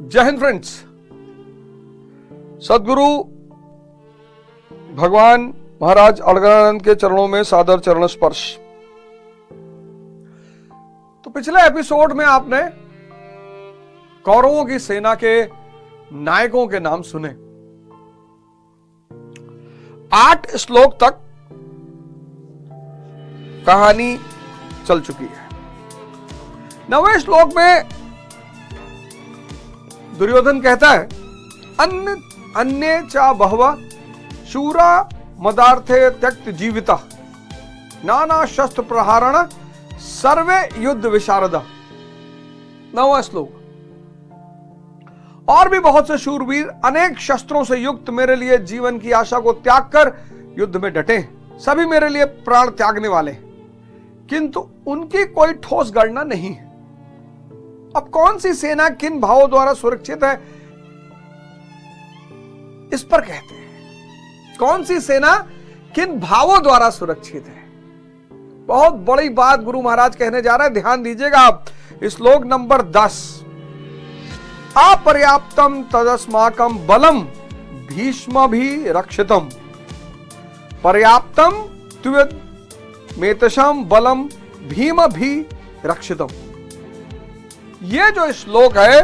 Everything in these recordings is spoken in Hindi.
जय हिंद फ्रेंड्स। सदगुरु भगवान महाराज अलगानंद के चरणों में सादर चरण स्पर्श। तो पिछले एपिसोड में आपने कौरवों की सेना के नायकों के नाम सुने। 8 श्लोक तक कहानी चल चुकी है। 9वें श्लोक में दुर्योधन कहता है, अन्य चा बहवा शूरा मदार्थे त्यक्त जीविता नाना शस्त्र प्रहारण सर्वे युद्ध विशारदा। 9वां श्लोक, और भी बहुत से शूरवीर अनेक शस्त्रों से युक्त मेरे लिए जीवन की आशा को त्याग कर युद्ध में डटे, सभी मेरे लिए प्राण त्यागने वाले, किंतु उनकी कोई ठोस गणना नहीं है। अब कौन सी सेना किन भावों द्वारा सुरक्षित है, इस पर कहते हैं कौन सी सेना किन भावों द्वारा सुरक्षित है। बहुत बड़ी बात गुरु महाराज कहने जा रहे हैं, ध्यान दीजिएगा आप। श्लोक नंबर 10, अपर्याप्तम तदस्माकम बलम भीष्म भी रक्षितम पर्याप्तम त्वमेतशम बलम भीम भी रक्षितम। ये जो श्लोक है,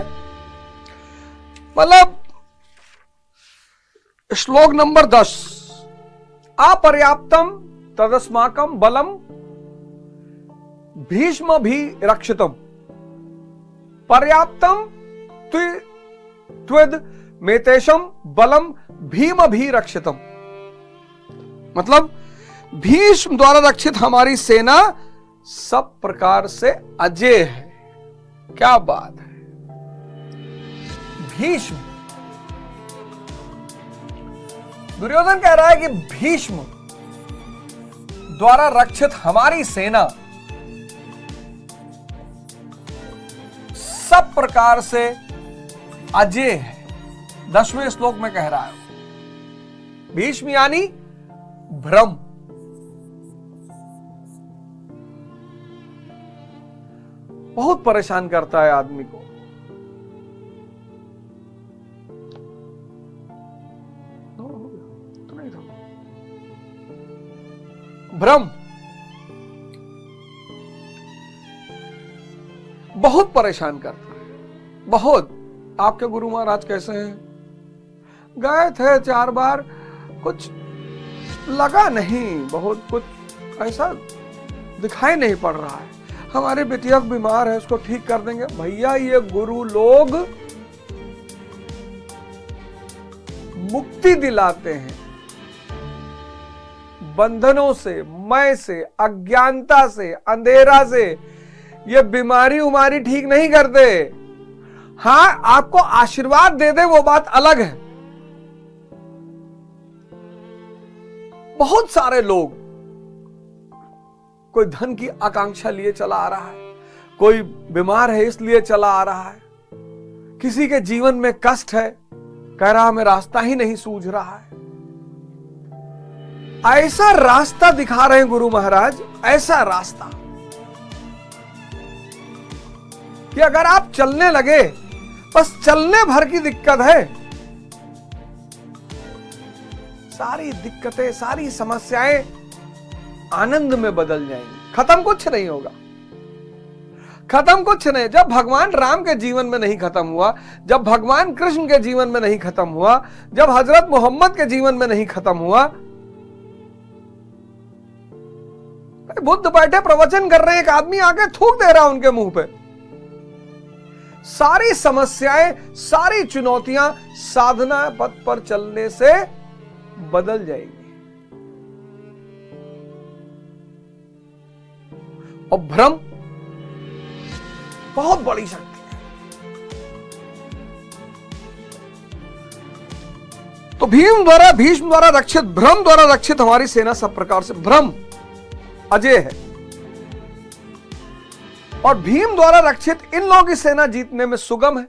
मतलब श्लोक नंबर 10, अपर्याप्तम तदस्माकम बलम भीष्म भी रक्षितम पर्याप्तम त्वद मेतेशम बलम भीम भी रक्षितम। मतलब भीष्म द्वारा रक्षित हमारी सेना सब प्रकार से अजेय है। क्या बात है। भीष्म, दुर्योधन कह रहा है कि भीष्म द्वारा रक्षित हमारी सेना सब प्रकार से अजेय है। 10वें श्लोक में कह रहा है भीष्म यानी भ्रम। बहुत परेशान करता है आदमी को। तो नहीं था भ्रम, बहुत परेशान करता है। बहुत। आपके गुरु महाराज कैसे हैं? गए थे 4 बार, कुछ लगा नहीं, बहुत कुछ ऐसा दिखाई नहीं पड़ रहा है। हमारे बेटिया बीमार है, उसको ठीक कर देंगे। भैया, ये गुरु लोग मुक्ति दिलाते हैं बंधनों से, मय से, अज्ञानता से, अंधेरा से। ये बीमारी उमारी ठीक नहीं करते। हां, आपको आशीर्वाद दे दे वो बात अलग है। बहुत सारे लोग कोई धन की आकांक्षा लिए चला आ रहा है, कोई बीमार है इसलिए चला आ रहा है, किसी के जीवन में कष्ट है, कह रहा हमें रास्ता ही नहीं सूझ रहा है। ऐसा रास्ता दिखा रहे हैं गुरु महाराज, ऐसा रास्ता कि अगर आप चलने लगे, बस चलने भर की दिक्कत है, सारी दिक्कतें, सारी समस्याएं आनंद में बदल जाएंगी। खत्म कुछ नहीं होगा, खत्म कुछ नहीं। जब भगवान राम के जीवन में नहीं खत्म हुआ, जब भगवान कृष्ण के जीवन में नहीं खत्म हुआ, जब हजरत मोहम्मद के जीवन में नहीं खत्म हुआ, बुद्ध बैठे प्रवचन कर रहे हैं, एक आदमी आके थूक दे रहा उनके मुंह पे। सारी समस्याएं, सारी चुनौतियां साधना पथ पर चलने से बदल जाएगी। और भ्रम बहुत बड़ी शक्ति है। तो भीष्म द्वारा रक्षित, भ्रम द्वारा रक्षित हमारी सेना सब प्रकार से, भ्रम अजय है। और भीम द्वारा रक्षित इन लोगों की सेना जीतने में सुगम है।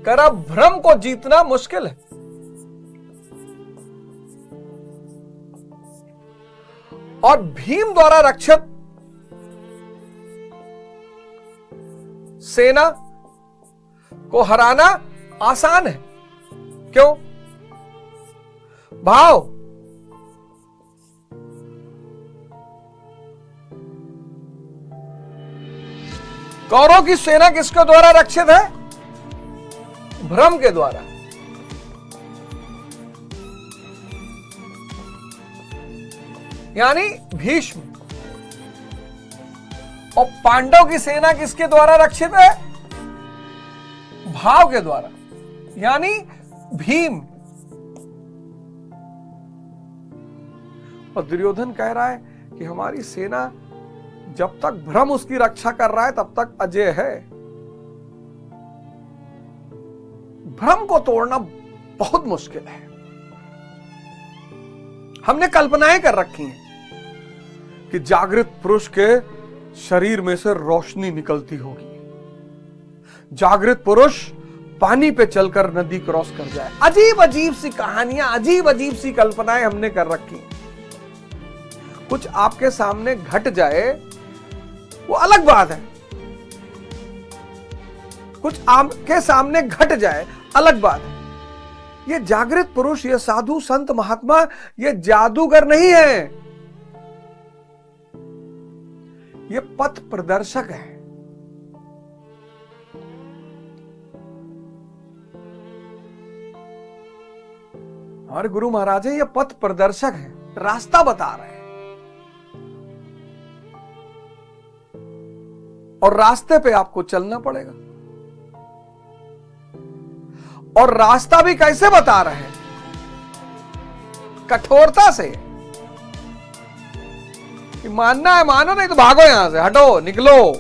कर भ्रम को जीतना मुश्किल है। और भीम द्वारा रक्षित सेना को हराना आसान है। क्यों? भाव। कौरव की सेना किसके द्वारा रक्षित है? भ्रम के द्वारा। यानी भीष्म। और पांडव की सेना किसके द्वारा रक्षित है? भाव के द्वारा, यानी भीम। और दुर्योधन कह रहा है कि हमारी सेना जब तक भ्रम उसकी रक्षा कर रहा है तब तक अजय है। भ्रम को तोड़ना बहुत मुश्किल है। हमने कल्पनाएं कर रखी हैं कि जागृत पुरुष के शरीर में से रोशनी निकलती होगी, जागृत पुरुष पानी पे चलकर नदी क्रॉस कर जाए। अजीब अजीब सी कहानियां, अजीब अजीब सी कल्पनाएं हमने कर रखी हैं। कुछ आपके सामने घट जाए वो अलग बात है, कुछ आपके सामने घट जाए अलग बात है। ये जागृत पुरुष, ये साधु संत महात्मा, ये जादूगर नहीं है, ये पथ प्रदर्शक है। हमारे गुरु महाराज है, ये पथ प्रदर्शक है, रास्ता बता रहे हैं। और रास्ते पे आपको चलना पड़ेगा। और रास्ता भी कैसे बता रहे हैं? कठोरता से। कि मानना है मानो, नहीं तो भागो यहां से, हटो, निकलो।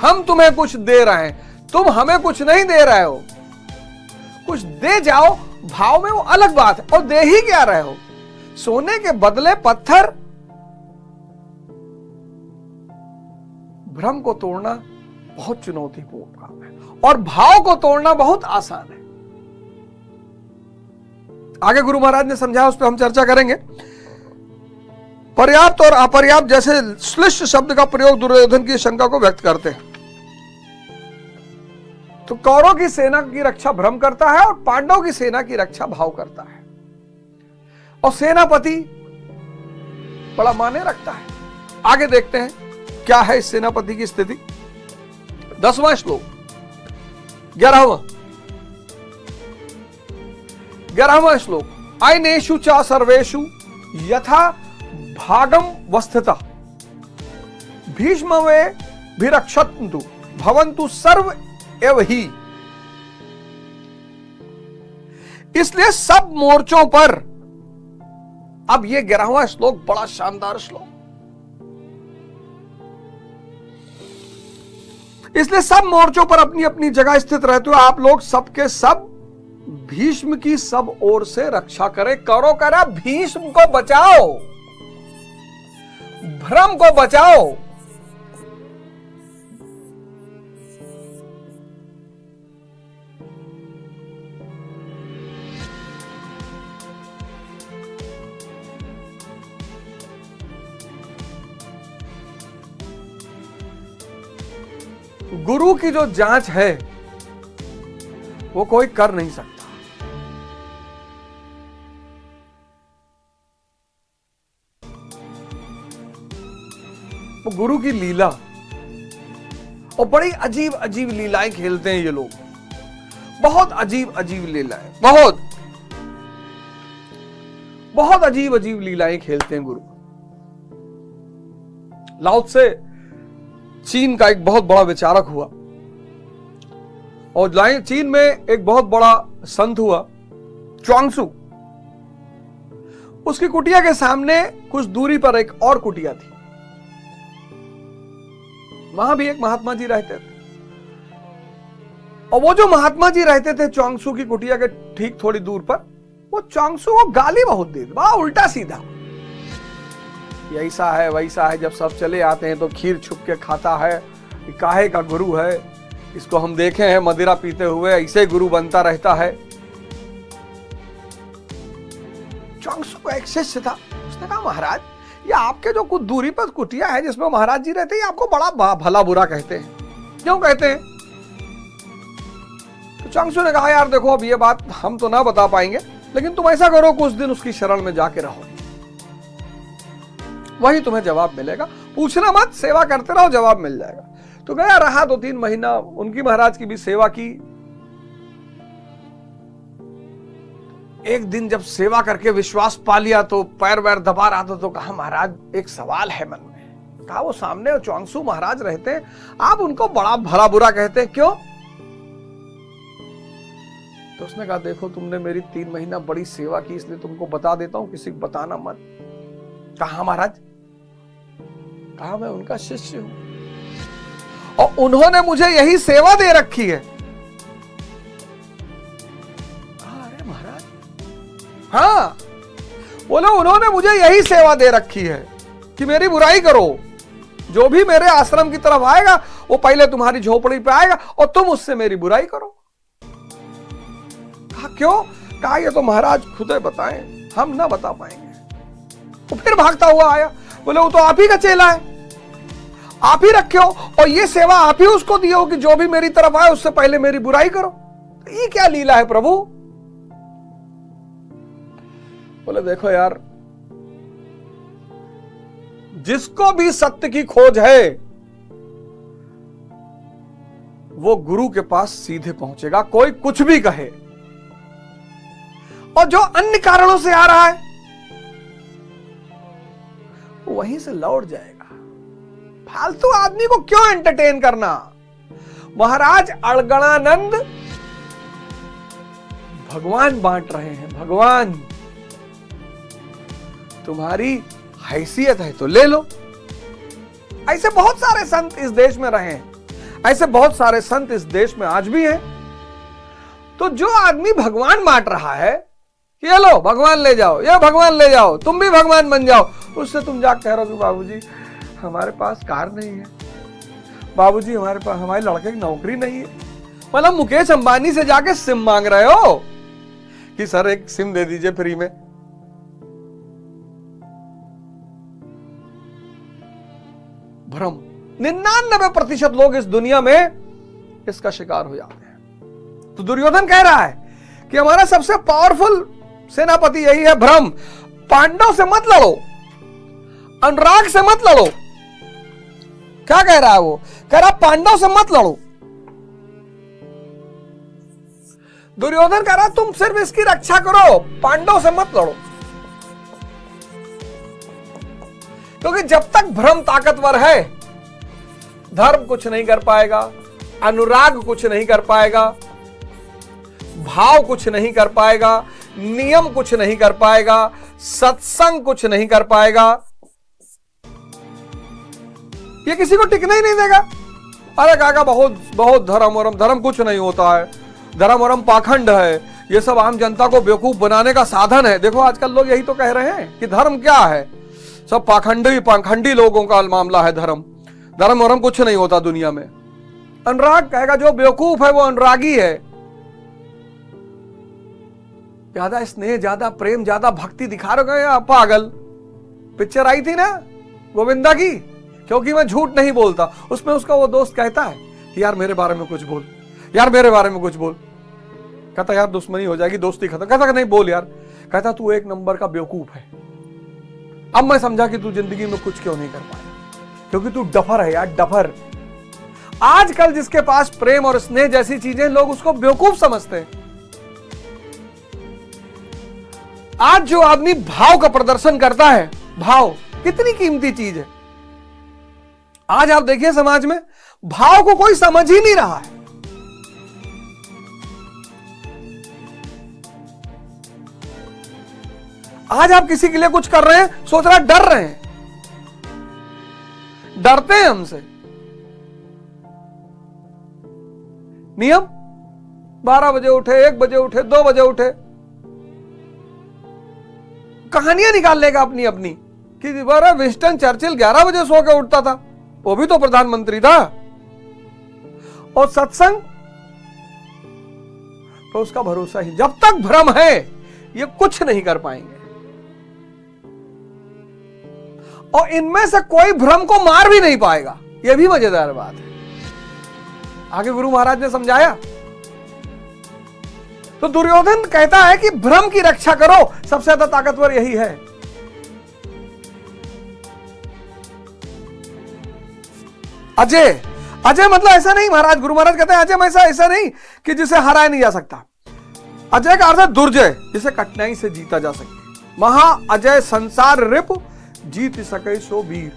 हम तुम्हें कुछ दे रहे हैं, तुम हमें कुछ नहीं दे रहे हो। कुछ दे जाओ, भाव में वो अलग बात है। और दे ही क्या रहे हो? सोने के बदले पत्थर। भ्रम को तोड़ना बहुत चुनौतीपूर्ण काम है और भाव को तोड़ना बहुत आसान है। आगे गुरु महाराज ने समझाया, उस पर हम चर्चा करेंगे। पर्याप्त और अपर्याप्त जैसे श्लिष्ट शब्द का प्रयोग दुर्योधन की शंका को व्यक्त करते हैं। तो कौरव की सेना की रक्षा भ्रम करता है और पांडव की सेना की रक्षा भाव करता है। और सेनापति बड़ा माने रखता है। आगे देखते हैं क्या है इस सेनापति की स्थिति। 10वां श्लोक, 11वां श्लोक। अयनेषु च सर्वेषु यथा भागम वस्थिता भीष्म वे भिरक्षन्तु भवन्तु सर्व एव ही। इसलिए सब मोर्चों पर, अब ये 11वां श्लोक बड़ा शानदार श्लोक, इसलिए सब मोर्चों पर अपनी अपनी जगह स्थित रहते हुए आप लोग सबके सब भीष्म की सब ओर से रक्षा करें। करो करा, भीष्म को बचाओ, भ्रम को बचाओ। गुरु की जो जांच है वो कोई कर नहीं सकता। वो गुरु की लीला, और बड़ी अजीब अजीब लीलाएं खेलते हैं ये लोग, बहुत अजीब अजीब लीलाएं, बहुत अजीब अजीब लीलाएं खेलते हैं गुरु। लाओ त्से चीन का एक बहुत बड़ा विचारक हुआ, और चीन में एक बहुत बड़ा संत हुआ च्वांगसू। उसकी कुटिया के सामने कुछ दूरी पर एक और कुटिया थी, वहां भी एक महात्मा जी रहते थे। और वो जो महात्मा जी रहते थे च्वांगसू की कुटिया के ठीक थोड़ी दूर पर, वो च्वांगसू को गाली बहुत देते, बड़ा उल्टा सीधा, ऐसा है वैसा है। जब सब चले आते हैं तो खीर छुप के खाता है, काहे का गुरु है, इसको हम देखे हैं मदिरा पीते हुए, ऐसे गुरु बनता रहता है। च्वांगसू को एक शिष्य था, उसने कहा महाराज ये आपके जो कुछ दूरी पर कुटिया है जिसमें महाराज जी रहते हैं, आपको बड़ा भला बुरा कहते हैं। क्यों कहते हैं? चांगसू ने कहा यार देखो अब ये बात हम तो ना बता पाएंगे, लेकिन तुम ऐसा करो कुछ दिन उसकी शरण में जाके रहो, वही तुम्हें जवाब मिलेगा, पूछना मत, सेवा करते रहो, जवाब मिल जाएगा। तो गया, रहा 2-3 महीना, उनकी महाराज की भी सेवा की। एक दिन जब सेवा करके विश्वास पा लिया तो पैर वैर दबा रहा था, तो कहा महाराज एक सवाल है मन में। कहा वो सामने चांगसू महाराज रहते हैं, आप उनको बड़ा भला बुरा कहते हैं, क्यों? तो उसने कहा देखो तुमने मेरी 3 महीना बड़ी सेवा की, इसलिए तुमको बता देता हूं, किसी को बताना मत। कहा महाराज? कहा मैं उनका शिष्य हूं और उन्होंने मुझे यही सेवा दे रखी है। अरे महाराज, हाँ, बोले उन्होंने मुझे यही सेवा दे रखी है कि मेरी बुराई करो, जो भी मेरे आश्रम की तरफ आएगा वो पहले तुम्हारी झोपड़ी पे आएगा और तुम उससे मेरी बुराई करो। कहा क्यों? कहा ये तो महाराज खुद बताएं, हम ना बता पाएंगे। वो फिर भागता हुआ आया, बोले वो तो आप ही का चेला है, आप ही रखे हो और ये सेवा आप ही उसको दिए हो कि जो भी मेरी तरफ आए उससे पहले मेरी बुराई करो। ये क्या लीला है प्रभु? बोले देखो यार, जिसको भी सत्य की खोज है वो गुरु के पास सीधे पहुंचेगा, कोई कुछ भी कहे। और जो अन्य कारणों से आ रहा है वहीं से लौट जाएगा। फालतू आदमी को क्यों एंटरटेन करना? महाराज अड़गड़ानंद भगवान बांट रहे हैं, भगवान। तुम्हारी हैसियत है तो ले लो। ऐसे बहुत सारे संत इस देश में रहे हैं, ऐसे बहुत सारे संत इस देश में आज भी हैं। तो जो आदमी भगवान बांट रहा है कि ये लो भगवान ले जाओ, ये भगवान ले जाओ, तुम भी भगवान बन जाओ, उससे तुम जाकर कह रहे हो कि बाबूजी हमारे पास कार नहीं है, बाबूजी हमारे पास, हमारे लड़के की नौकरी नहीं है। मतलब मुकेश अंबानी से जाके सिम मांग रहे हो कि सर एक सिम दे दीजिए फ्री में। भ्रम। 99% लोग इस दुनिया में इसका शिकार हो जाते हैं। तो दुर्योधन कह रहा है कि हमारा सबसे पावरफुल सेनापति यही है, भ्रम। पांडव से मत लड़ो, अनुराग से मत लड़ो। क्या कह रहा है वो? कह रहा पांडव से मत लड़ो। दुर्योधन कह रहा तुम सिर्फ इसकी रक्षा करो, पांडव से मत लड़ो। क्योंकि जब तक भ्रम ताकतवर है, धर्म कुछ नहीं कर पाएगा, अनुराग कुछ नहीं कर पाएगा, भाव कुछ नहीं कर पाएगा, नियम कुछ नहीं कर पाएगा, सत्संग कुछ नहीं कर पाएगा। ये किसी को टिकने ही नहीं देगा। अरे काका बहुत बहुत धर्म कुछ नहीं होता है, धर्म वरम पाखंड है, ये सब आम जनता को बेवकूफ बनाने का साधन है। देखो आजकल लोग यही तो कह रहे हैं कि धर्म क्या है, सब पाखंडी लोगों का मामला है धर्म, धर्म वरम कुछ नहीं होता दुनिया में। अनुराग कहेगा जो बेवकूफ है वो अनुरागी है। ज्यादा स्नेह, ज्यादा प्रेम, ज्यादा भक्ति दिखा रहे हो पागल। पिक्चर आई थी ना गोविंदा की, क्योंकि मैं झूठ नहीं बोलता, उसमें उसका वो दोस्त कहता है कि यार मेरे बारे में कुछ बोल, यार मेरे बारे में कुछ बोल। कहता यार दुश्मनी हो जाएगी, दोस्ती खत्म। कहता नहीं बोल यार। कहता तू एक नंबर का बेवकूफ है। अब मैं समझा कि तू जिंदगी में कुछ क्यों नहीं कर पाया, क्योंकि तू डफर है यार, डफर। आजकल जिसके पास प्रेम और स्नेह जैसी चीजें, लोग उसको बेवकूफ समझते हैं। आज जो आदमी भाव का प्रदर्शन करता है, भाव कितनी कीमती चीज है। आज आप देखिए समाज में भाव को कोई समझ ही नहीं रहा है। आज आप किसी के लिए कुछ कर रहे हैं, सोच रहा डर रहे हैं, डरते हैं हमसे। नियम 12 बजे उठे, 1 बजे उठे, 2 बजे उठे, कहानियां निकाल लेगा अपनी अपनी कि विंस्टन चर्चिल 11 बजे सो के उठता था, वो भी तो प्रधानमंत्री था। और सत्संग तो उसका भरोसा ही। जब तक भ्रम है ये कुछ नहीं कर पाएंगे। और इनमें से कोई भ्रम को मार भी नहीं पाएगा। यह भी मजेदार बात है। आगे गुरु महाराज ने समझाया तो दुर्योधन कहता है कि भ्रम की रक्षा करो, सबसे ज्यादा ताकतवर यही है। अजय, अजय मतलब ऐसा नहीं, महाराज गुरु महाराज कहते हैं अजय में ऐसा नहीं कि जिसे हराया नहीं जा सकता। अजय का अर्थ है दुर्जय, जिसे कठिनाई से जीता जा सके। महा अजय संसार रिपु, जीत सके सो वीर।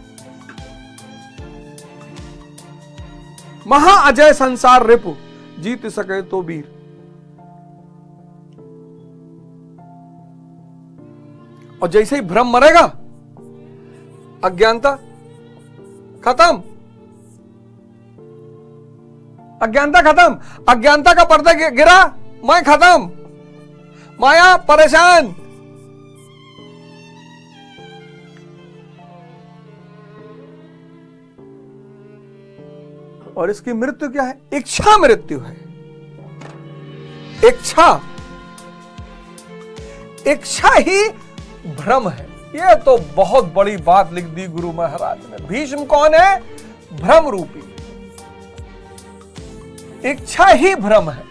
महा अजय संसार रिपु, जीत सके तो वीर। और जैसे ही भ्रम मरेगा, अज्ञानता खत्म, अज्ञानता खत्म, अज्ञानता का पर्दा गिरा, मैं खत्म, माया परेशान। और इसकी मृत्यु क्या है? इच्छा मृत्यु है। इच्छा, इच्छा ही भ्रम है। यह तो बहुत बड़ी बात लिख दी गुरु महाराज ने। भीष्म कौन है? भ्रम रूपी। इच्छा ही भ्रम है।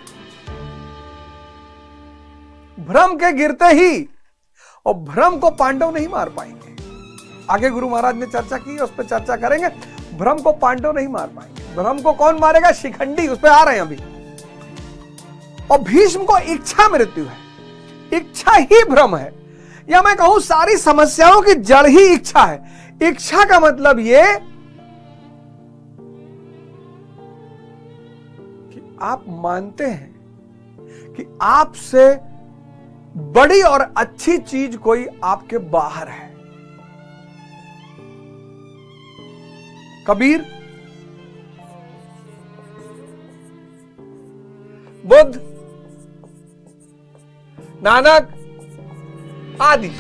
भ्रम के गिरते ही, और भ्रम को पांडव नहीं मार पाएंगे। आगे गुरु महाराज ने चर्चा की, उस पर चर्चा करेंगे। भ्रम को पांडव नहीं मार पाएंगे। भ्रम को कौन मारेगा? शिखंडी, उस पर आ रहे हैं अभी। और भीष्म को इच्छा मृत्यु है। इच्छा ही भ्रम है, या मैं कहूं सारी समस्याओं की जड़ ही इच्छा है। इच्छा का मतलब यह कि आप मानते हैं कि आपसे बड़ी और अच्छी चीज कोई आपके बाहर है। कबीर, बुद्ध, नानक आदि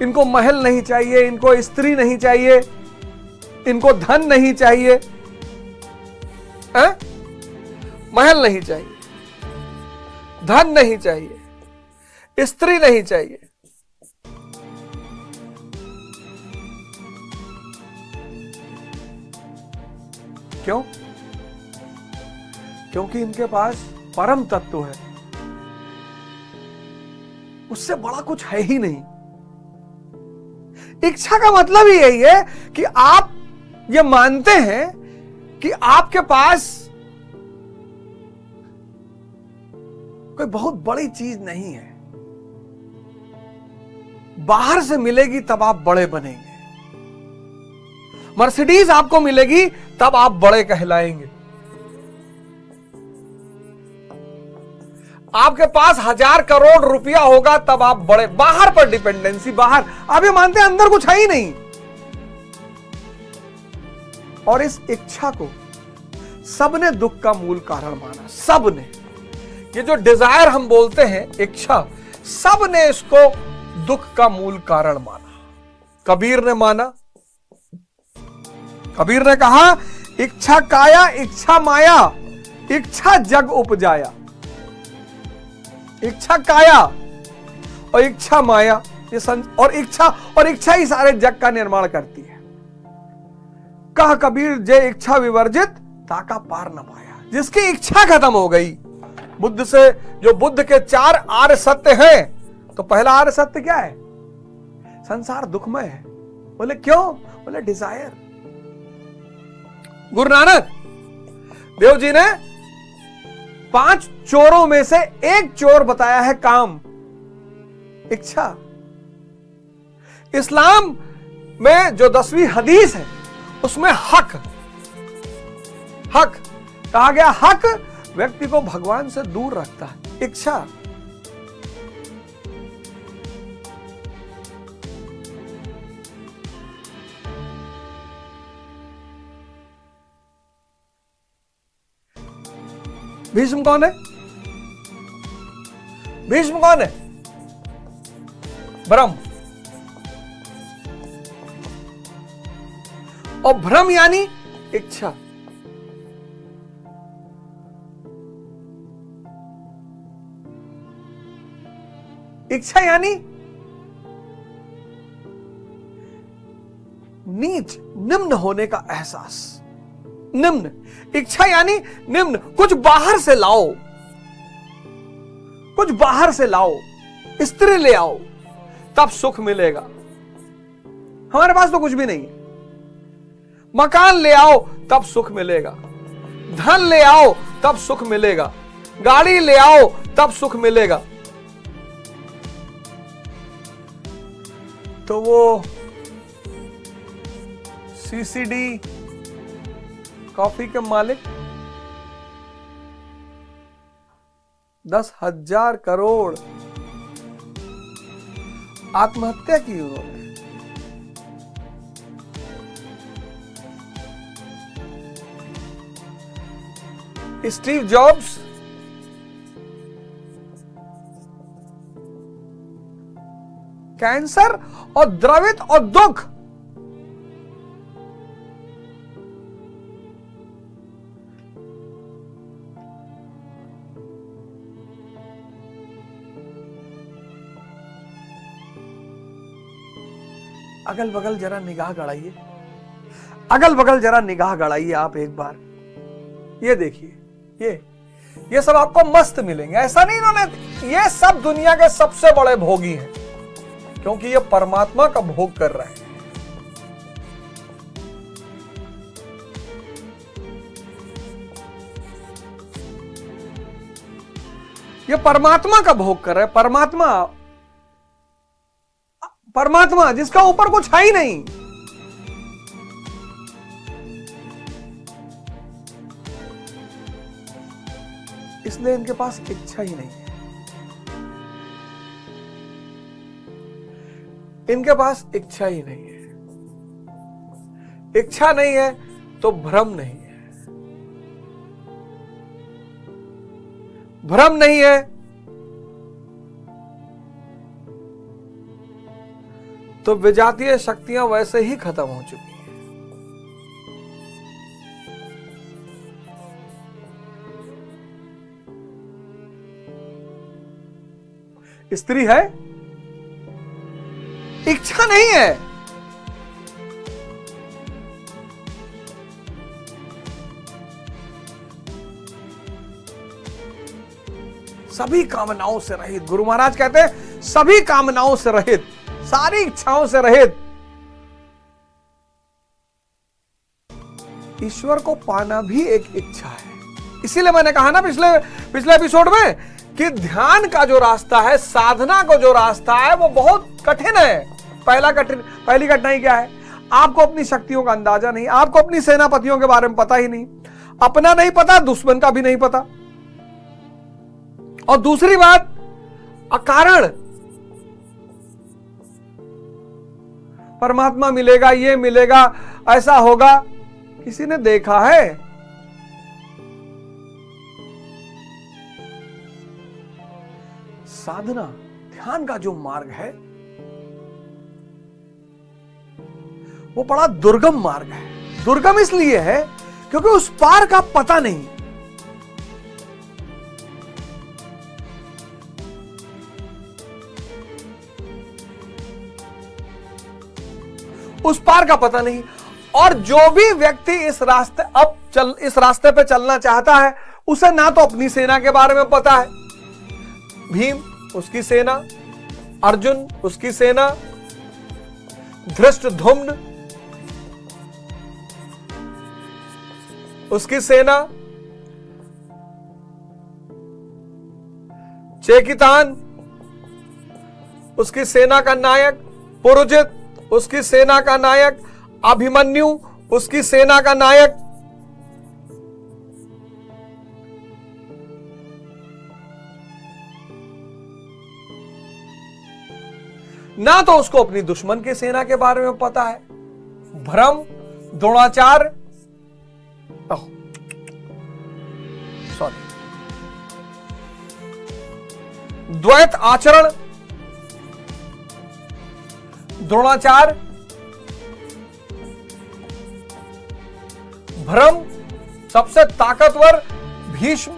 इनको महल नहीं चाहिए, इनको स्त्री नहीं चाहिए, इनको धन नहीं चाहिए, महल नहीं चाहिए, धन नहीं चाहिए, स्त्री नहीं चाहिए। क्यों? क्योंकि इनके पास परम तत्व है, उससे बड़ा कुछ है ही नहीं। इच्छा का मतलब ही यही है कि आप ये मानते हैं कि आपके पास कोई बहुत बड़ी चीज नहीं है, बाहर से मिलेगी तब आप बड़े बनेंगे। मर्सिडीज आपको मिलेगी तब आप बड़े कहलाएंगे। आपके पास 1000 करोड़ रुपया होगा तब आप बड़े। बाहर पर डिपेंडेंसी, बाहर। आप ये मानते हैं अंदर कुछ है ही नहीं। और इस इच्छा को सबने दुख का मूल कारण माना। सबने, ये जो डिजायर हम बोलते हैं, इच्छा, सबने इसको दुख का मूल कारण माना। कबीर ने माना। कबीर ने कहा, इच्छा काया इच्छा माया, इच्छा जग उपजाया। इच्छा काया और इच्छा माया, ये और इच्छा ही सारे जग का निर्माण करती है। कह कबीर जय इच्छा विवर्जित, ताका पार न पाया। जिसकी इच्छा खत्म हो गई, बुद्ध से, जो बुद्ध के 4 आर्य सत्य हैं, तो पहला आर्य सत्य क्या है? संसार दुखमय है। बोले क्यों? बोले डिजायर। गुरु नानक देव जी ने 5 चोरों में से एक चोर बताया है काम, इच्छा। इस्लाम में जो 10वीं हदीस है उसमें हक कहा गया। हक व्यक्ति को भगवान से दूर रखता है। इच्छा, भीष्म कौन है? भीष्म कौन है? भ्रम। और भ्रम यानी इच्छा। इच्छा यानी नीच, निम्न होने का एहसास। निम्न, इच्छा यानी निम्न, कुछ बाहर से लाओ, कुछ बाहर से लाओ, स्त्री ले आओ, तब सुख मिलेगा। हमारे पास तो कुछ भी नहीं है। मकान ले आओ तब सुख मिलेगा, धन ले आओ तब सुख मिलेगा, गाड़ी ले आओ तब सुख मिलेगा। तो वो सीसीडी कॉफी के मालिक 10,000 करोड़ आत्महत्या की उन्होंने। स्टीव जॉब्स कैंसर और द्रवित और दुख, अगल बगल जरा निगाह गड़ाइए, अगल बगल जरा निगाह गड़ाइए आप एक बार। ये देखिए, ये सब आपको मस्त मिलेंगे। ऐसा नहीं इन्होंने, ये सब दुनिया के सबसे बड़े भोगी हैं, क्योंकि ये परमात्मा का भोग कर रहे हैं। ये परमात्मा का भोग कर रहे हैं। परमात्मा जिसका ऊपर कुछ है ही नहीं। इसलिए इनके पास इच्छा ही नहीं है। इनके पास इच्छा ही नहीं है। इच्छा नहीं है तो भ्रम नहीं है। भ्रम नहीं है तो विजातीय शक्तियां वैसे ही खत्म हो चुकी हैं। स्त्री है, इच्छा नहीं है। सभी कामनाओं से रहित, गुरु महाराज कहते हैं सभी कामनाओं से रहित, सारी इच्छाओं से रहित। ईश्वर को पाना भी एक इच्छा है। इसीलिए मैंने कहा ना पिछले एपिसोड में कि ध्यान का जो रास्ता है, साधना का जो रास्ता है, वो बहुत कठिन है। पहली कठिनाई क्या है? आपको अपनी शक्तियों का अंदाजा नहीं, आपको अपनी सेनापतियों के बारे में पता ही नहीं, अपना नहीं पता, दुश्मन का भी नहीं पता। और दूसरी बात, अकारण परमात्मा मिलेगा, ये मिलेगा, ऐसा होगा, किसी ने देखा है? साधना, ध्यान का जो मार्ग है वो बड़ा दुर्गम मार्ग है। दुर्गम इसलिए है क्योंकि उस पार का पता नहीं। उस पार का पता नहीं। और जो भी व्यक्ति इस रास्ते पे चलना चाहता है, उसे ना तो अपनी सेना के बारे में पता है, भीम उसकी सेना, अर्जुन उसकी सेना, धृष्टद्युम्न उसकी सेना, चेकितान उसकी सेना का नायक, पुरुजित उसकी सेना का नायक, अभिमन्यु उसकी सेना का नायक। ना तो उसको अपनी दुश्मन की सेना के बारे में पता है। भ्रम, द्रोणाचार, सॉरी, द्वैत आचरण, द्रोणाचार, भ्रम, सबसे ताकतवर भीष्म,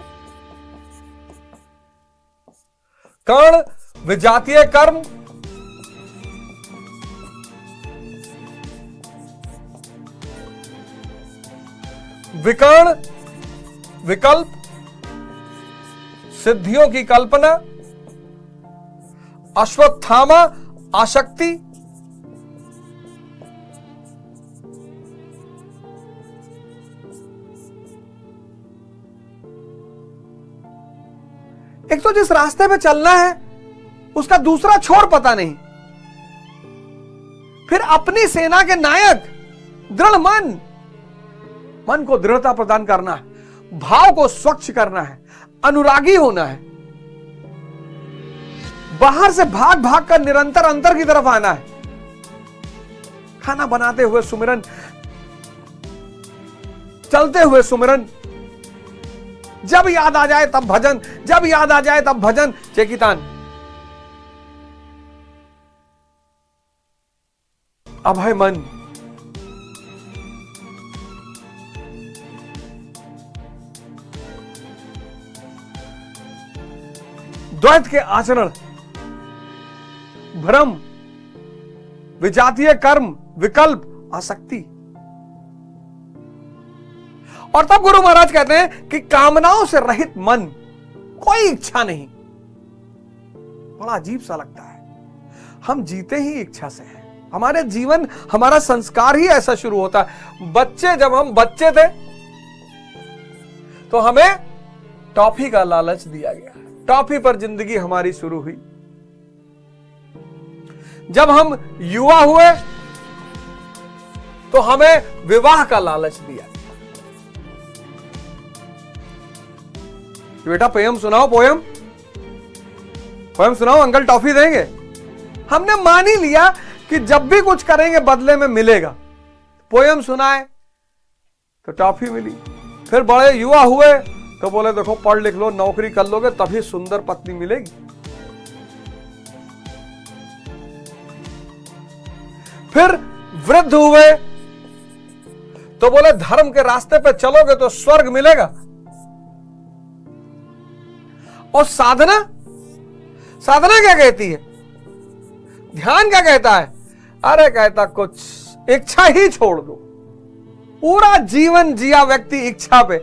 कर्ण, विजातीय कर्म, विकर्ण, विकल्प, सिद्धियों की कल्पना, अश्वत्थामा, आसक्ति, एक तो जिस रास्ते पे चलना है उसका दूसरा छोर पता नहीं, फिर अपनी सेना के नायक दृढ़ मन, मन को दृढ़ता प्रदान करना है, भाव को स्वच्छ करना है, अनुरागी होना है, बाहर से भाग भाग कर निरंतर अंतर की तरफ आना है, खाना बनाते हुए सुमिरन, चलते हुए सुमिरन, जब याद आ जाए तब भजन, जब याद आ जाए तब भजन। चेकितान अभय मन, द्वैत के आचरण, भ्रम, विजातीय कर्म, विकल्प, आसक्ति। और तब गुरु महाराज कहते हैं कि कामनाओं से रहित मन, कोई इच्छा नहीं। बड़ा अजीब सा लगता है, हम जीते ही इच्छा से हैं, हमारे जीवन, हमारा संस्कार ही ऐसा शुरू होता है। बच्चे, जब हम बच्चे थे तो हमें टॉफी का लालच दिया गया, टॉफी पर जिंदगी हमारी शुरू हुई। जब हम युवा हुए तो हमें विवाह का लालच दिया गया। बेटा पोयम सुनाओ, पोयम पोयम सुनाओ, अंकल टॉफी देंगे। हमने मान ही लिया कि जब भी कुछ करेंगे बदले में मिलेगा। पोयम सुनाए तो टॉफी मिली। फिर बड़े युवा हुए तो बोले देखो पढ़ लिख लो, नौकरी कर लोगे तभी सुंदर पत्नी मिलेगी। फिर वृद्ध हुए तो बोले धर्म के रास्ते पे चलोगे तो स्वर्ग मिलेगा। और साधना, साधना क्या कहती है, ध्यान क्या कहता है? अरे कहता कुछ इच्छा ही छोड़ दो। पूरा जीवन जिया व्यक्ति इच्छा पे,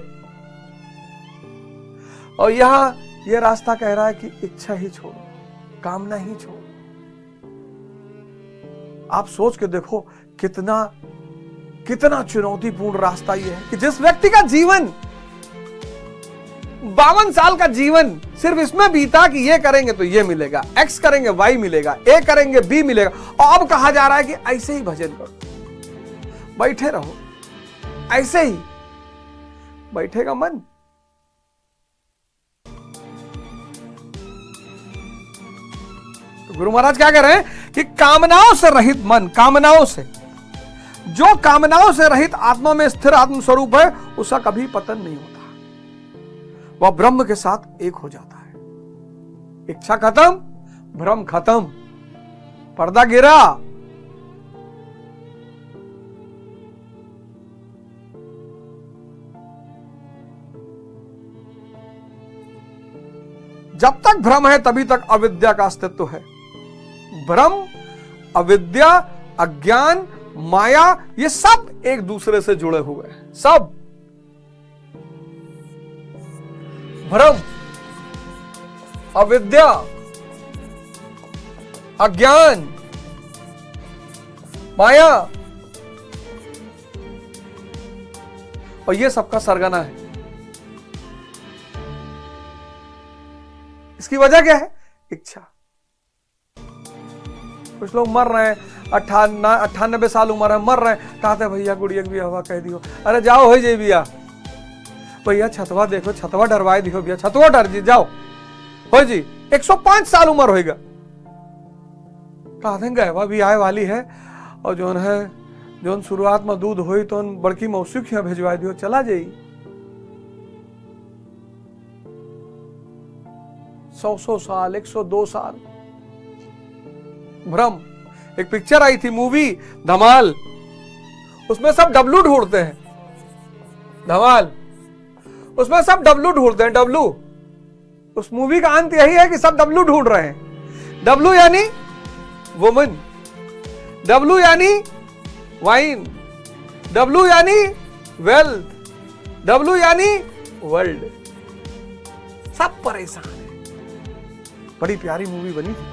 और यहां यह रास्ता कह रहा है कि इच्छा ही छोड़ो, कामना ही छोड़ो। आप सोच के देखो कितना कितना चुनौतीपूर्ण रास्ता यह है कि जिस व्यक्ति का जीवन 52 साल का जीवन सिर्फ इसमें बीता कि ये करेंगे तो ये मिलेगा, एक्स करेंगे वाई मिलेगा, ए करेंगे बी मिलेगा, और अब कहा जा रहा है कि ऐसे ही भजन करो, बैठे रहो, ऐसे ही बैठेगा मन। तो गुरु महाराज क्या कह रहे हैं कि कामनाओं से रहित मन, कामनाओं से, जो कामनाओं से रहित आत्मा में स्थिर आत्म स्वरूप है उसका कभी पतन नहीं होता, वह ब्रह्म के साथ एक हो जाता है। इच्छा खत्म, भ्रम खत्म, पर्दा गिरा। जब तक भ्रम है तभी तक अविद्या का अस्तित्व है। भ्रम, अविद्या, अज्ञान, माया, ये सब एक दूसरे से जुड़े हुए हैं। सब भ्रम, अविद्या, अज्ञान, माया, और ये सबका सरगना है। इसकी वजह क्या है? इच्छा। कुछ लोग मर रहे हैं, 98 साल उम्र है, मर रहे हैं, कहते भैया गुड़िया भी हवा कह दियो, अरे जाओ हो जाए भैया, भैया छतवा देखो, छतवा डरवाए दियो भैया, छतवा डर जी जाओ हो जी, 105 साल उम्र होएगा, कहते गहवा भी आए वाली है, और जोन है जोन शुरुआत में दूध हुई तो बड़की मौसी के यहाँ भेजवा दियो, चला जाई। 100 साल, 102 साल। भ्रम। एक पिक्चर आई थी, मूवी धमाल, उसमें सब डब्लू ढूंढते हैं, धमाल, उसमें सब डब्लू ढूंढते हैं, डब्लू। उस मूवी का अंत यही है कि सब डब्लू ढूंढ रहे हैं। डब्लू यानी वुमन, डब्लू यानी वाइन, डब्लू यानी वेल्थ, डब्लू यानी वर्ल्ड, सब परेशान है। बड़ी प्यारी मूवी बनी थी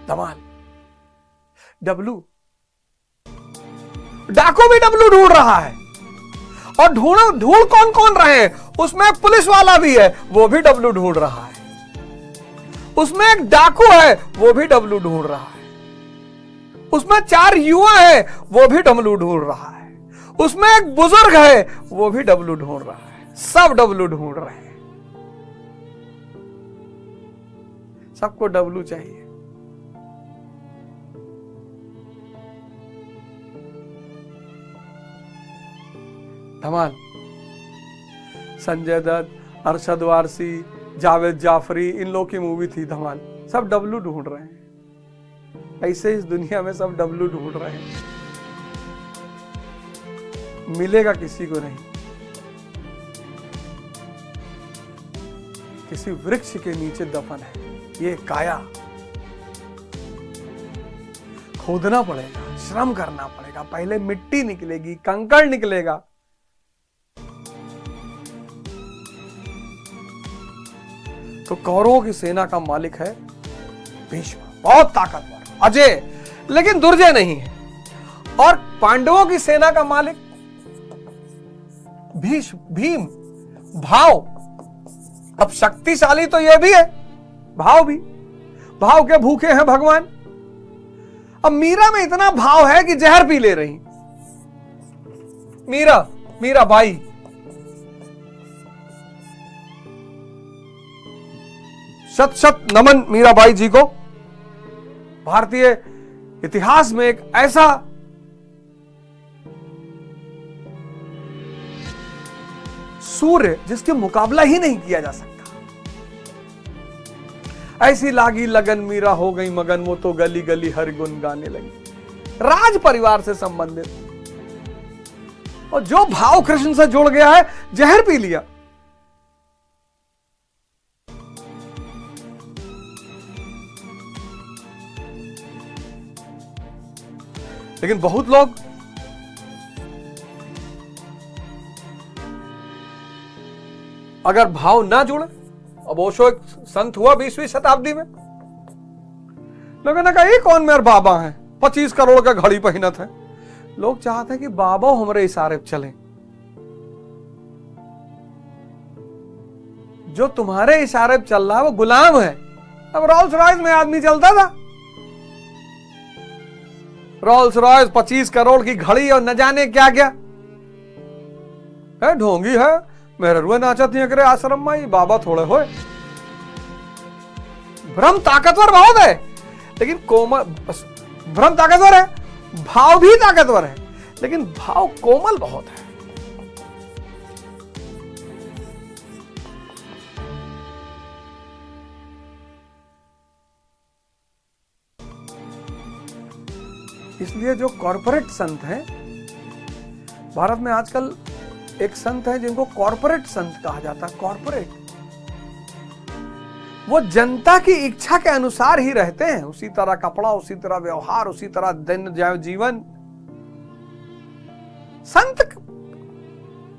धमाल। डब्लू, डाकू भी डब्लू ढूंढ रहा है, और ढूंढ कौन कौन रहे हैं, उसमें एक पुलिस वाला भी है, वो भी डब्लू ढूंढ रहा है। उसमें एक डाकू है, वो भी डब्लू ढूंढ रहा है। उसमें 4 युवा है, वो भी डब्लू ढूंढ रहा है। उसमें एक बुजुर्ग है, वो भी डब्लू ढूंढ रहा है। सब डब्लू ढूंढ रहे हैं, सबको डब्लू चाहिए। धमाल। संजय दत्त, अरशद वारसी, जावेद जाफरी, इन लोगों की मूवी थी धमाल। सब डब्लू ढूंढ रहे हैं। ऐसे इस दुनिया में सब डब्लू ढूंढ रहे हैं, मिलेगा किसी को नहीं। किसी वृक्ष के नीचे दफन है ये काया। खोदना पड़ेगा, श्रम करना पड़ेगा, पहले मिट्टी निकलेगी, कंकड़ निकलेगा। तो कौरवों की सेना का मालिक है भीष्म, बहुत ताकतवर, अजय, लेकिन दुर्जय नहीं है। और पांडवों की सेना का मालिक भीम, भाव। अब शक्तिशाली तो यह भी है, भाव भी, भाव के भूखे हैं भगवान। अब मीरा में इतना भाव है कि जहर पी ले रही। मीरा बाई, शत शत नमन मीराबाई जी को। भारतीय इतिहास में एक ऐसा सूर्य जिसके मुकाबला ही नहीं किया जा सकता। ऐसी लागी लगन मीरा हो गई मगन, वो तो गली गली हर गुन गाने लगी। राज परिवार से संबंधित, और जो भाव कृष्ण से जुड़ गया है, जहर पी लिया। लेकिन बहुत लोग अगर भाव ना जुड़े, अब ओशो एक संत हुआ 20वीं शताब्दी में, लोगों ने कहा ये कौन मेरे बाबा हैं, 25 करोड़ का घड़ी पहनत है। लोग चाहते हैं कि बाबा हमारे इशारे पे चले। जो तुम्हारे इशारे पे चल रहा है वो गुलाम है। अब रोल्स रॉयस में आदमी चलता था, रोल्स रॉयस 25 करोड़ की घड़ी और न जाने क्या क्या है, ढोंगी है, मेरे रुए नाचत नहीं करे आश्रम में, बाबा थोड़े होए। भ्रम ताकतवर बहुत है, लेकिन कोमल, भ्रम ताकतवर है, भाव भी ताकतवर है, लेकिन भाव कोमल बहुत है। इसलिए जो कॉर्पोरेट संत हैं, भारत में आजकल एक संत है जिनको कॉर्पोरेट संत कहा जाता है। कॉर्पोरेट, वो जनता की इच्छा के अनुसार ही रहते हैं, उसी तरह कपड़ा, उसी तरह व्यवहार, उसी तरह दिन जीवन। संत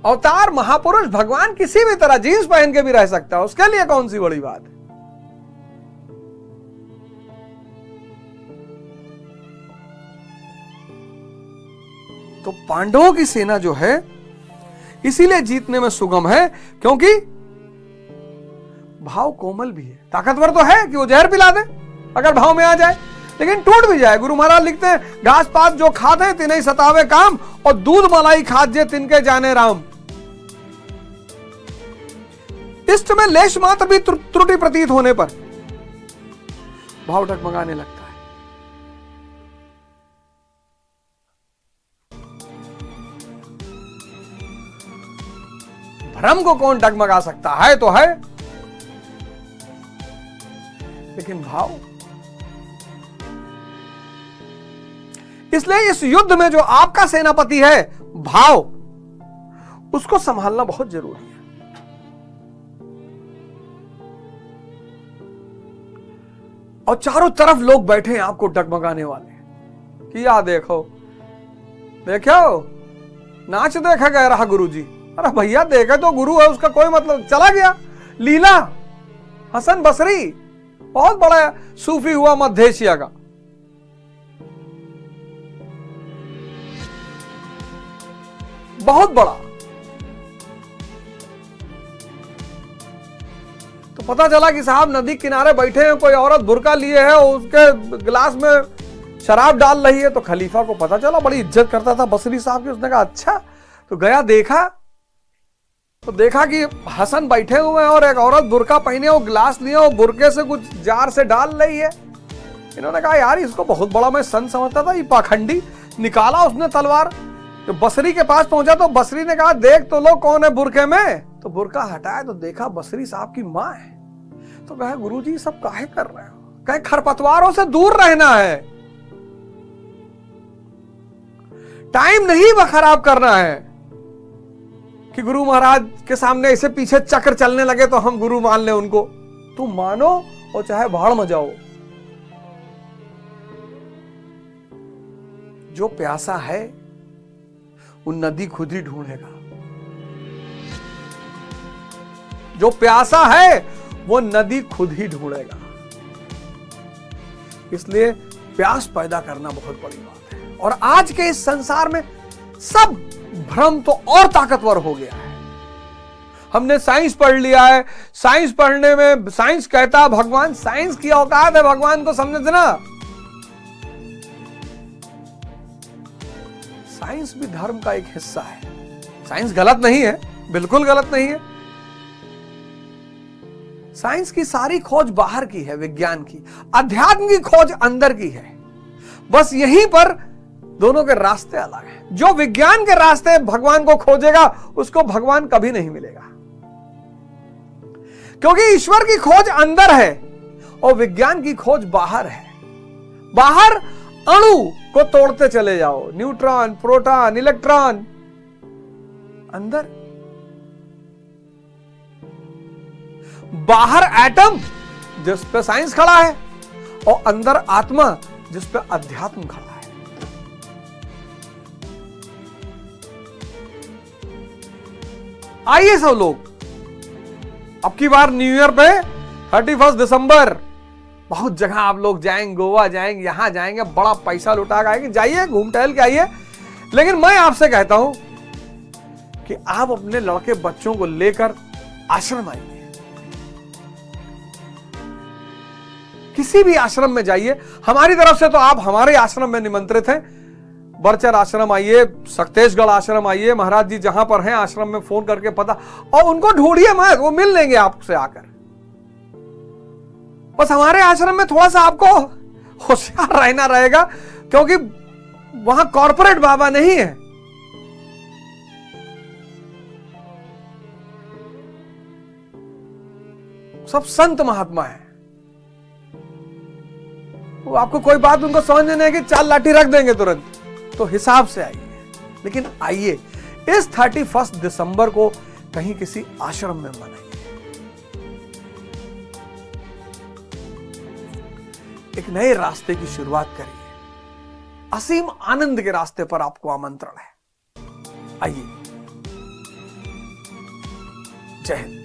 अवतार महापुरुष भगवान किसी भी तरह जींस पहन के भी रह सकता है, उसके लिए कौन सी बड़ी बात है। तो पांडवों की सेना जो है इसीलिए जीतने में सुगम है, क्योंकि भाव कोमल भी है। ताकतवर तो है कि वो जहर पिला दे अगर भाव में आ जाए, लेकिन टूट भी जाए। गुरु महाराज लिखते हैं, घास पात जो खाते तिन्हें सतावे काम, और दूध मलाई खाद्य तिनके जाने राम। इष्ट में लेश मात्र भी त्रुटि प्रतीत होने पर भाव डगमगाने लगता है। भ्रम को कौन डगमगा सकता है, तो है, लेकिन भाव। इसलिए इस युद्ध में जो आपका सेनापति है भाव, उसको संभालना बहुत जरूरी है। और चारों तरफ लोग बैठे हैं आपको डगमगाने वाले कि या देखो नाच देखा गया रहा गुरुजी, अरे भैया देखे तो गुरु है, उसका कोई मतलब, चला गया। लीला हसन बसरी बहुत बड़ा सूफी हुआ मध्य एशिया का, बहुत बड़ा। तो पता चला कि साहब नदी किनारे बैठे हैं, कोई औरत बुर्का लिए है, उसके गिलास में शराब डाल रही है। तो खलीफा को पता चला, बड़ी इज्जत करता था बसरी साहब की। उसने कहा अच्छा। तो गया देखा, तो देखा कि हसन बैठे हुए हैं और एक औरत बुर्का पहने, वो गिलास लिए, वो बुर्के से कुछ जार से डाल रही है। इन्होंने कहा यार इसको बहुत बड़ा मैं संत समझता था, ये पाखंडी। निकाला उसने तलवार। तो बसरी के पास पहुंचा तो बसरी ने कहा देख तो लो कौन है बुर्के में। तो बुर्का हटाया तो देखा बसरी साहब की मां है। तो कहा गुरुजी सब काहे कर रहे हो? कहे खरपतवारों से दूर रहना है, टाइम नहीं खराब करना है कि गुरु महाराज के सामने ऐसे पीछे चक्र चलने लगे तो हम गुरु मान ले उनको। तुम मानो और चाहे भाड़ में जाओ। जो प्यासा है वो नदी खुद ही ढूंढेगा। जो प्यासा है वो नदी खुद ही ढूंढेगा। इसलिए प्यास पैदा करना बहुत बड़ी बात है। और आज के इस संसार में सब भ्रम तो और ताकतवर हो गया है। हमने साइंस पढ़ लिया है, साइंस पढ़ने में साइंस कहता है भगवान, साइंस की औकात है भगवान को समझना। साइंस भी धर्म का एक हिस्सा है। साइंस गलत नहीं है, बिल्कुल गलत नहीं है। साइंस की सारी खोज बाहर की है, विज्ञान की। अध्यात्म की खोज अंदर की है। बस यहीं पर दोनों के रास्ते अलग हैं। जो विज्ञान के रास्ते भगवान को खोजेगा उसको भगवान कभी नहीं मिलेगा, क्योंकि ईश्वर की खोज अंदर है और विज्ञान की खोज बाहर है। बाहर अणु को तोड़ते चले जाओ, न्यूट्रॉन, प्रोटॉन, इलेक्ट्रॉन। अंदर बाहर एटम जिस पे साइंस खड़ा है और अंदर आत्मा जिस पे अध्यात्म खड़ा है। आइए सब लोग, अब की बार न्यू ईयर पे 31 दिसंबर बहुत जगह आप लोग जाएंगे, गोवा जाएंगे, यहां जाएंगे, बड़ा पैसा लुटा के जाइए, घूम टहल के आइए। लेकिन मैं आपसे कहता हूं कि आप अपने लड़के बच्चों को लेकर आश्रम आइए। किसी भी आश्रम में जाइए। हमारी तरफ से तो आप हमारे आश्रम में निमंत्रित हैं। बरचर आश्रम आइए, सक्तेशगढ़ आश्रम आइए, महाराज जी जहां पर हैं आश्रम में फोन करके पता, और उनको ढूंढिए मत, वो मिल लेंगे आपसे आकर। बस हमारे आश्रम में थोड़ा सा आपको होशियार रहना रहेगा, क्योंकि वहां कॉर्पोरेट बाबा नहीं है। सब संत महात्मा है। वो आपको कोई बात उनको समझ नहीं है कि चाल लाठी रख देंगे तुरंत, तो हिसाब से आइए। लेकिन आइए इस 31 दिसंबर को कहीं किसी आश्रम में मनाइए। एक नए रास्ते की शुरुआत करिए। असीम आनंद के रास्ते पर आपको आमंत्रण है। आइए। जय हिंद।